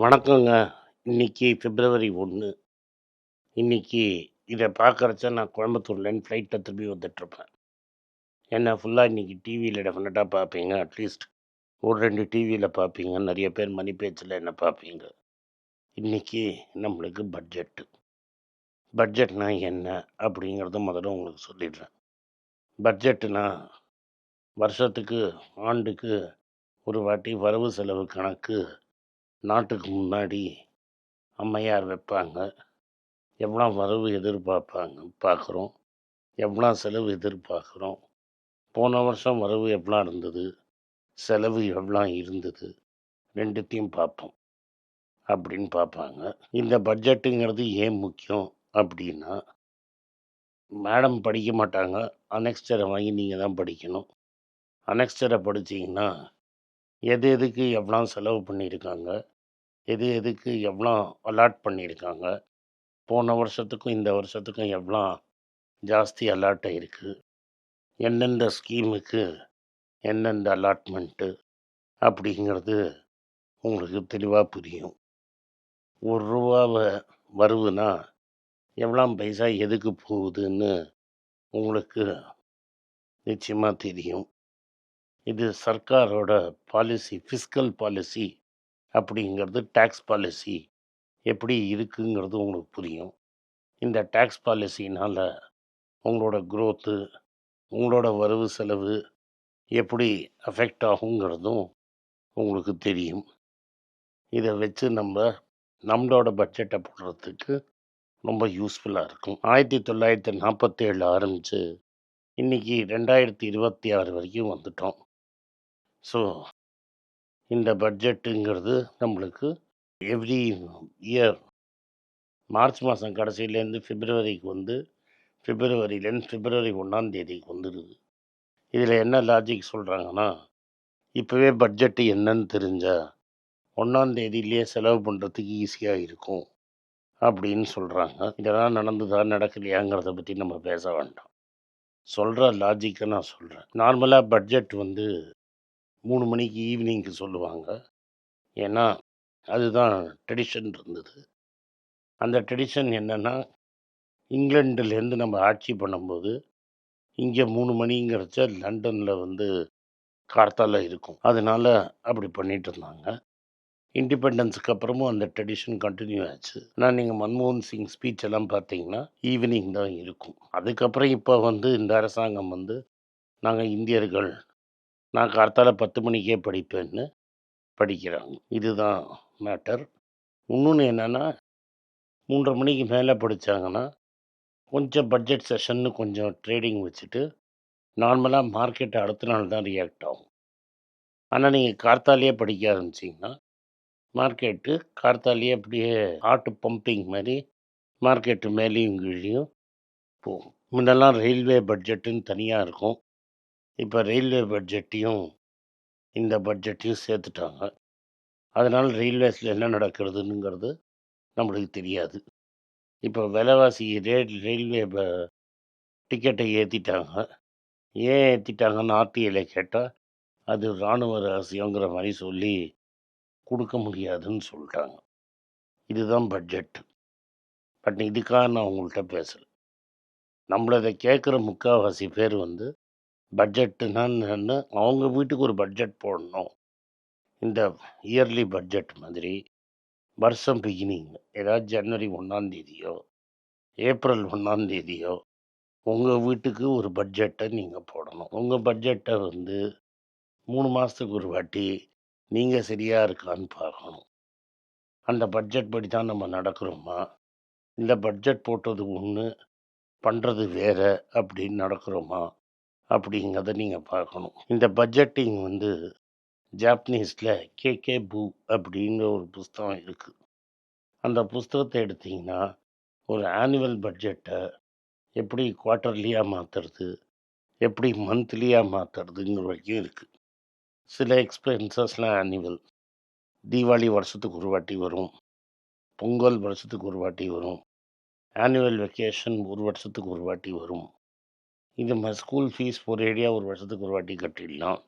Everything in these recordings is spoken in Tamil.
வணக்கங்க. இன்னைக்கு பிப்ரவரி 1. இன்னைக்கு இத பார்க்கறச்ச நான் கோயம்புத்தூர்லேருந்து ஃப்ளைட்ல திரும்பி வந்துட்டுருப்பேன். ஏன்னா ஃபுல்லா இன்னைக்கு டிவியில டெஃபினட்டா பார்ப்பீங்க. அட்லீஸ்ட் ஒரு 2 டிவியில பார்ப்பீங்க. நெறைய பேர் மணி பேஜ்ல என்ன பார்ப்பீங்க. இன்னைக்கு நம்மளுக்கு பட்ஜெட். பட்ஜெட்னா என்ன? அப்படிங்கிறத முதல்ல உங்களுக்கு சொல்லிடுறேன். பட்ஜெட்டுனா வருஷத்துக்கு, ஆண்டுக்கு ஒரு வாட்டி வரவு செலவு கணக்கு நாட்டுக்கு முன்னாடி அம்மையார் வைப்பாங்க. எவ்வளோ வரவு பார்க்குறோம். எவ்வளோ செலவு எதிர்பார்க்குறோம். போன வருஷம் வரவு எவ்வளோ இருந்தது? செலவு எவ்வளோ இருந்தது? 2த்தையும் பார்ப்போம். அப்படின்னு பார்ப்பாங்க. இந்த பட்ஜெட்டுங்கிறது ஏன் முக்கியம் அப்படின்னா, மேடம் படிக்க மாட்டாங்க. அனெக்ஸ்டர வாங்கி நீங்க தான் படிக்கணும். அனெக்ஸ்டர படிச்சீங்கன்னா, எது எதுக்கு எவ்வளோ செலவு பண்ணியிருக்காங்க? எது எதுக்கு எவ்வளோ அலாட் பண்ணியிருக்காங்க? போன வருஷத்துக்கும் இந்த வருஷத்துக்கும் எவ்வளோ ஜாஸ்தி அலாட் ஆயிருக்கு? எந்தெந்த ஸ்கீமுக்கு எந்தெந்த அலாட்மெண்ட்டு? அப்படிங்கிறது உங்களுக்கு தெளிவா புரியும். ரூ. 1 வரவுனா, எவ்வளோ பைசா எதுக்கு போகுதுன்னு உங்களுக்கு நிச்சயமா தெரியும். இது சர்க்காரோட பாலிசி, ஃபிஸ்கல் பாலிசி அப்படிங்கிறது டாக்ஸ் பாலிசி எப்படி இருக்குங்கிறது உங்களுக்கு புரியும். இந்த டாக்ஸ் பாலிசினால உங்களோட குரோத்து, உங்களோட வரவு செலவு எப்படி அஃபெக்ட் ஆகுங்கிறதும் உங்களுக்கு தெரியும். இத வச்சு நம்மளோட பட்ஜெட்ட போடுறதுக்கு ரொம்ப யூஸ்ஃபுல்லா இருக்கும். 1947 ஆரம்பிச்சு, இன்னைக்கு 2026 வரைக்கும் வந்துட்டோம். ஸோ, இந்த பட்ஜெட்டுங்கிறது நம்மளுக்கு எவ்ரி இயர் மார்ச் மாதம் கடைசியிலேருந்து பிப்ரவரிக்கு பிப்ரவரியிலேருந்து பிப்ரவரி 1ஆம் தேதிக்கு வந்துடுது. இதில் என்ன லாஜிக் சொல்கிறாங்கன்னா, இப்போவே பட்ஜெட்டு என்னன்னு தெரிஞ்சா 1ஆம் தேதியிலேயே செலவு பண்ணுறதுக்கு ஈஸியாக இருக்கும் அப்படின்னு சொல்கிறாங்க. இதெல்லாம் நடந்ததா நடக்கலையாங்கிறத பற்றி நம்ம பேச வேண்டாம். சொல்கிற லாஜிக்கை நான் சொல்கிறேன். நார்மலாக பட்ஜெட் 3 மணிக்கு ஈவினிங்க்கு சொல்லுவாங்க. ஏன்னா, அதுதான் ட்ரெடிஷன் இருந்தது. அந்த ட்ரெடிஷன் என்னன்னா, இங்கிலாந்துலேருந்து நம்ம ஆட்சி பண்ணும்போது, இங்கே 3 மணிங்கிறச்ச லண்டனில் கார்த்தால இருக்கும். அதனால அப்படி பண்ணிட்டு இருந்தாங்க. இண்டிபெண்டன்ஸுக்கு அப்புறமும் அந்த ட்ரெடிஷன் கன்டின்யூ ஆச்சு. ஆனால் நீங்கள் மன்மோகன் சிங் ஸ்பீச் எல்லாம் பார்த்தீங்கன்னா, ஈவினிங் தான் இருக்கும். அதுக்கப்புறம் இப்போ இந்த அரசாங்கம் நாங்கள் இந்தியர்கள், நான் கார்த்தால 10 மணிக்கே படிப்பேன்னு படிக்கிறாங்க. இதுதான் மேட்டர். இன்னொன்று என்னென்னா, 3:30 மணிக்கு மேலே படித்தாங்கன்னா, கொஞ்சம் பட்ஜெட் செஷன்னு கொஞ்சம் ட்ரேடிங் வச்சுட்டு, நார்மலாக மார்க்கெட் அடுத்த நாள் தான் ரியாக்ட் ஆகும். ஆனால் நீங்கள் கார்த்தாலேயே படிக்க ஆரம்பிச்சிங்கன்னா, மார்க்கெட்டு கார்த்தாலேயே அப்படியே ஹார்ட் பம்பிங் மாதிரி மார்க்கெட்டு மேலேயும் கீழேயும் போகும். முன்னெல்லாம் ரயில்வே பட்ஜெட்டுன்னு தனியாக இருக்கும். இப்போ ரயில்வே பட்ஜெட்டையும் இந்த பட்ஜெட்டையும் சேர்த்துட்டாங்க. அதனால் ரயில்வேஸில் என்ன நடக்கிறதுங்கிறது நம்மளுக்கு தெரியாது. இப்போ விலைவாசி ரயில்வே டிக்கெட்டை ஏற்றிட்டாங்க. ஏன் ஏற்றிட்டாங்கன்னு ஆர்டிஐல கேட்டால், அது இராணுவ ரகசியங்கிற மாதிரி சொல்லி கொடுக்க முடியாதுன்னு சொல்லிட்டாங்க. இதுதான் பட்ஜெட். பட் இதுக்காக நான் உங்கள்கிட்ட பேசல. நம்மள இதை கேட்குற முக்கால்வாசி பேர் பட்ஜெட்டுன்னா என்னன்னு அவங்க வீட்டுக்கு ஒரு பட்ஜெட் போடணும். இந்த இயர்லி பட்ஜெட் மாதிரி வருஷம் பிகினிங், ஏதாவது ஜனவரி 1ஆம் தேதியோ ஏப்ரல் 1ஆம் தேதியோ உங்கள் வீட்டுக்கு ஒரு பட்ஜெட்டை நீங்கள் போடணும். உங்கள் பட்ஜெட்டை 3 மாதத்துக்கு ஒரு வாட்டி நீங்கள் சரியாக இருக்கான்னு பார்க்கணும். அந்த பட்ஜெட் படி தான் நம்ம நடக்கிறோமா, இந்த பட்ஜெட் போட்டது ஒன்று பண்ணுறது வேற அப்படின்னு நடக்கிறோமா அப்படிங்கிறத நீங்கள் பார்க்கணும். இந்த பட்ஜெட்டிங் ஜாப்பனீஸில் கேகே பூ அப்படிங்கிற ஒரு புஸ்தகம் இருக்குது. அந்த புஸ்தகத்தை எடுத்திங்கன்னா, ஒரு ஆனுவல் பட்ஜெட்டை எப்படி குவார்ட்டர்லியாக மாற்றுறது, எப்படி மந்த்லியாக மாற்றுறதுங்கிற வரைக்கும் இருக்குது. சில எக்ஸ்பென்சஸ்லாம் ஆனுவல். தீபாவளி வருஷத்துக்கு ஒரு வாட்டி வரும், பொங்கல் வருஷத்துக்கு ஒரு வாட்டி வரும், ஆனுவல் வெக்கேஷன் ஒரு வருஷத்துக்கு ஒரு வாட்டி வரும். இது மாதிரி ஸ்கூல் ஃபீஸ் ஒரேடியாக ஒரு வருஷத்துக்கு ஒரு வாட்டி கட்டிடலாம்.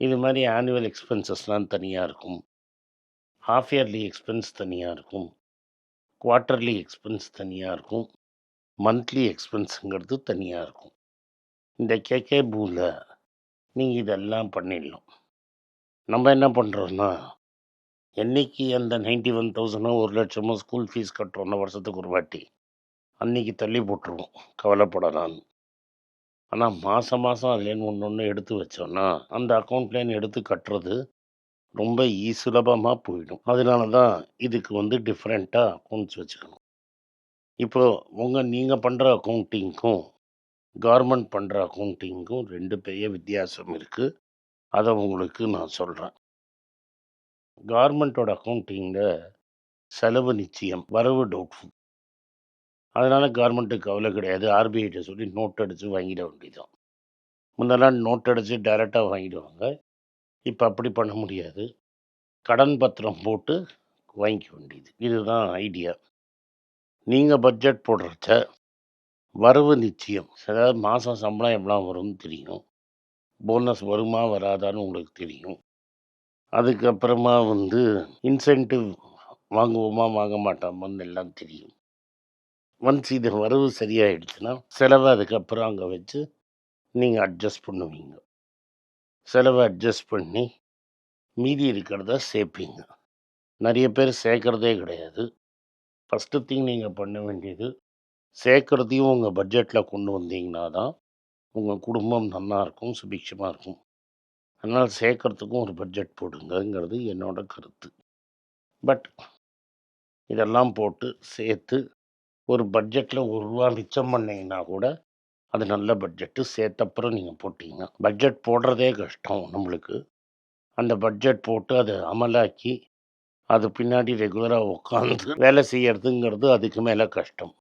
இது மாதிரி ஆனுவல் எக்ஸ்பென்சஸ்லாம் தனியாக இருக்கும். ஹாஃப் இயர்லி எக்ஸ்பென்ஸ் தனியாக இருக்கும், குவார்ட்டர்லி எக்ஸ்பென்ஸ் தனியாக இருக்கும், மந்த்லி எக்ஸ்பென்ஸுங்கிறது தனியாக இருக்கும். இந்த கேகே பூவில் நீங்கள் இதெல்லாம் பண்ணிடலாம். நம்ம என்ன பண்ணுறோன்னா, என்னைக்கு அந்த 91,000 1,00,000 ஸ்கூல் ஃபீஸ் கட்டுறோன்னா வருஷத்துக்கு ஒரு வாட்டி, அன்றைக்கி தள்ளி போட்டுருவோம் கவலைப்படலான்னு. ஆனால் மாதம் மாதம் அதுலேருந்து ஒன்று எடுத்து வச்சோன்னா அந்த அக்கௌண்ட்லேருந்து எடுத்து கட்டுறது ரொம்ப சுலபமாக போயிடும். அதனால தான் இதுக்கு டிஃப்ரெண்ட்டாக அக்கௌண்ட்ஸ் வச்சுக்கணும். இப்போது நீங்கள் பண்ணுற அக்கௌண்டிங்க்கும் கவர்மெண்ட் பண்ணுற அக்கௌண்டிங்க்கும் 2 பெரிய வித்தியாசம் இருக்குது. அதை உங்களுக்கு நான் சொல்கிறேன். கவர்மெண்ட்டோட அக்கௌண்டிங்கில் செலவு நிச்சயம், வரவு டவுட்ஃபுல். அதனால் கவர்மெண்ட்டுக்கு கவலை கிடையாது. ஆர்பிஐட்ட சொல்லி நோட் அடித்து வாங்கிட வேண்டியதான். முன்னெல்லாம் நோட் அடித்து டைரெக்டாக வாங்கிடுவாங்க. இப்போ அப்படி பண்ண முடியாது. கடன் பத்திரம் போட்டு வாங்கிக்க வேண்டியது. இதுதான் ஐடியா. நீங்கள் பட்ஜெட் போடுறச்ச வரவு நிச்சயம். அதாவது மாதம் சம்பளம் எவ்வளோ வரும்னு தெரியும், போனஸ் வருமா வராதான்னு உங்களுக்கு தெரியும். அதுக்கப்புறமா இன்சென்டிவ் வாங்குவோமா வாங்க மாட்டோமான்னு எல்லாம் தெரியும். ஒன்ஸ் இது வரவு சரியாயிடுச்சுன்னா செலவை அதுக்கப்புறம் அங்கே வச்சு நீங்கள் அட்ஜஸ்ட் பண்ணுவீங்க. செலவை அட்ஜஸ்ட் பண்ணி மீதி இருக்கிறத சேர்ப்பீங்க. நிறைய பேர் சேர்க்குறதே கிடையாது. ஃபஸ்ட்டு திங் நீங்கள் பண்ண வேண்டியது, சேர்க்குறதையும் உங்கள் பட்ஜெட்டில் கொண்டு வந்தீங்கன்னா தான் உங்கள் குடும்பம் நல்லாயிருக்கும், சுபிக்ஷமாக இருக்கும். அதனால் சேர்க்குறதுக்கும் ஒரு பட்ஜெட் போடுங்கிறது என்னோட கருத்து. பட் இதெல்லாம் போட்டு சேர்த்து ஒரு பட்ஜெட்டில் ரூபா மிச்சம் பண்ணிங்கன்னா கூட அது நல்ல பட்ஜெட்டு. சேர்த்தப்புறம் நீங்கள் போட்டிங்கன்னா பட்ஜெட் போடுறதே கஷ்டம் நம்மளுக்கு. அந்த பட்ஜெட் போட்டு அதை அமலாக்கி அது பின்னாடி ரெகுலராக உட்காந்து வேலை செய்யறதுங்கிறது அதுக்கு மேலே கஷ்டம்.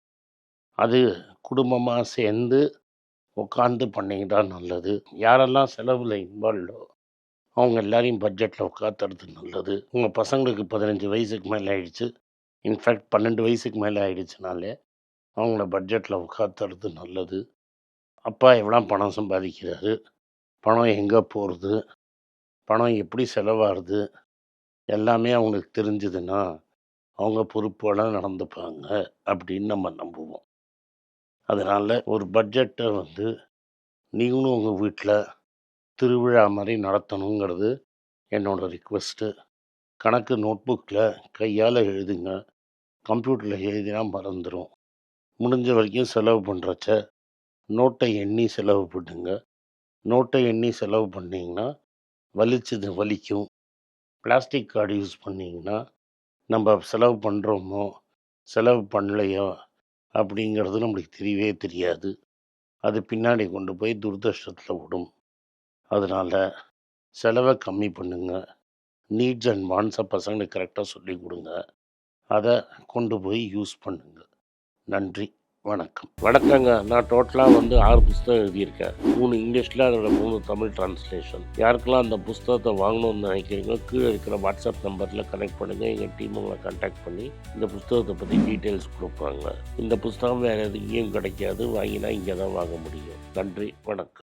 அது குடும்பமாக சேர்ந்து உட்காந்து பண்ணிங்கன்னா நல்லது. யாரெல்லாம் செலவில் இன்வால்வோ அவங்க எல்லாரையும் பட்ஜெட்டில் உட்காத்துறது நல்லது. உங்கள் பசங்களுக்கு 15 வயசுக்கு மேலே ஆயிடுச்சு, இன்ஃபேக்ட் 12 வயசுக்கு மேலே ஆயிடுச்சுனாலே அவங்கள பட்ஜெட்டில் உட்காத்துறது நல்லது. அப்பா எவ்வளோ பணம் சம்பாதிக்கிறாரு, பணம் எங்கே போகிறது, பணம் எப்படி செலவாகுது எல்லாமே அவங்களுக்கு தெரிஞ்சுதுன்னா அவங்க பொறுப்போட நடந்துப்பாங்க அப்படின்னு நம்ம நம்புவோம். அதனால் ஒரு பட்ஜெட்டை நீங்களும் உங்கள் வீட்டில் திருவிழா மாதிரி நடத்தணுங்கிறது என்னோட ரிக்வெஸ்ட்டு. கணக்கு நோட்புக்கில் கையால் எழுதுங்க, கம்ப்யூட்டரில் எழுதினா மறந்துடும். முடிஞ்ச வரைக்கும் செலவு பண்ணுறச்ச நோட்டை எண்ணி செலவு பண்ணுங்க. நோட்டை எண்ணி செலவு பண்ணிங்கன்னா வலிச்சது வலிக்கும். பிளாஸ்டிக் கார்டு யூஸ் பண்ணிங்கன்னா நம்ம செலவு பண்ணுறோமோ செலவு பண்ணலையோ அப்படிங்கிறது நம்மளுக்கு தெரியவே தெரியாது. அது பின்னாடி கொண்டு போய் துரதிர்ஷ்டத்தில் விடும். அதனால் செலவை கம்மி பண்ணுங்க. நீட்ஸ் அண்ட் வாண்ட்ஸை பசங்களுக்கு கரெக்டாக சொல்லி கொடுங்க. அதை கொண்டு போய் யூஸ் பண்ணுங்க. நன்றி, வணக்கம். வணக்கங்க. நான் டோட்டலாக 6 புஸ்தகம் எழுதியிருக்கேன். 3 இங்கிலீஷில், அதோட 3 தமிழ் டிரான்ஸ்லேஷன். யாருக்கெல்லாம் அந்த புஸ்தகத்தை வாங்கணும்னு நினைக்கிறீங்களோ கீழே இருக்கிற வாட்ஸ்அப் நம்பரில் கனெக்ட் பண்ணுங்கள். எங்கள் டீம் உங்களை கான்டாக்ட் பண்ணி இந்த புஸ்தகத்தை பற்றி டீட்டெயில்ஸ் கொடுப்பாங்க. இந்த புஸ்தகம் வேறு எங்கேயும் கிடைக்காது, வாங்கினா இங்கே தான் வாங்க முடியும். நன்றி, வணக்கம்.